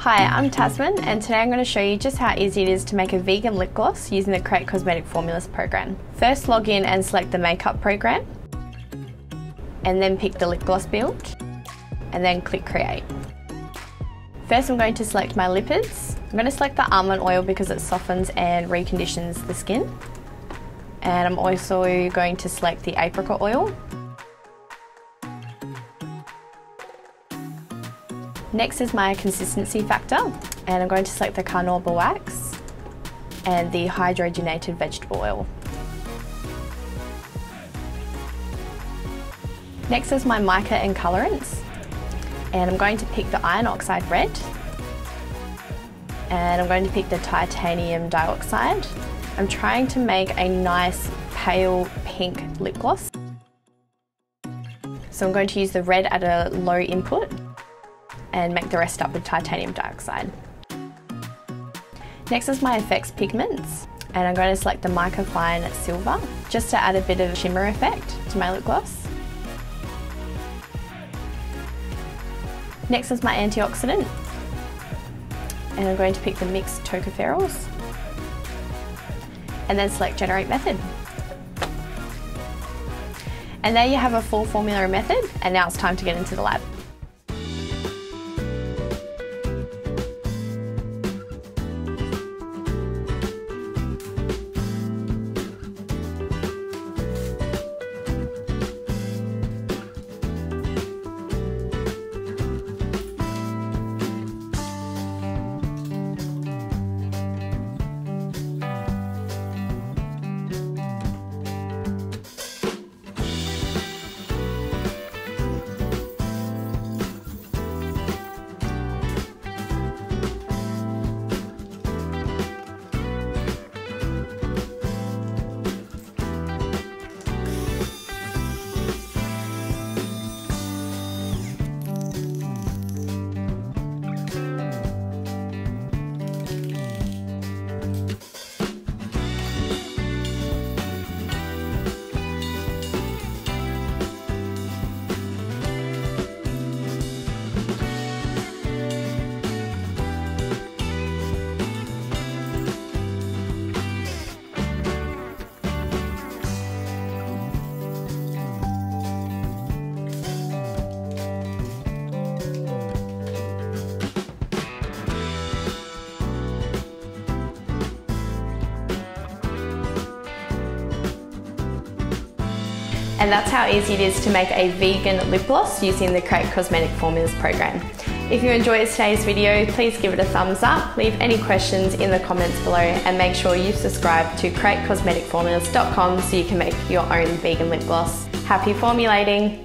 Hi, I'm Tasman and today I'm going to show you just how easy it is to make a vegan lip gloss using the Create Cosmetic Formulas program. First, log in and select the makeup program and then pick the lip gloss build and then click create. First I'm going to select my lipids. I'm going to select the almond oil because it softens and reconditions the skin. And I'm also going to select the apricot oil. Next is my consistency factor, and I'm going to select the carnauba wax and the hydrogenated vegetable oil. Next is my mica and colorants, and I'm going to pick the iron oxide red, and I'm going to pick the titanium dioxide. I'm trying to make a nice pale pink lip gloss, so I'm going to use the red at a low input and make the rest up with titanium dioxide. Next is my effects pigments, and I'm going to select the mica fine silver just to add a bit of a shimmer effect to my lip gloss. Next is my antioxidant, and I'm going to pick the mixed tocopherols and then select generate method. And there you have a full formula method, and now it's time to get into the lab. And that's how easy it is to make a vegan lip gloss using the Create Cosmetic Formulas program. If you enjoyed today's video, please give it a thumbs up, leave any questions in the comments below, and make sure you subscribe to createcosmeticformulas.com so you can make your own vegan lip gloss. Happy formulating!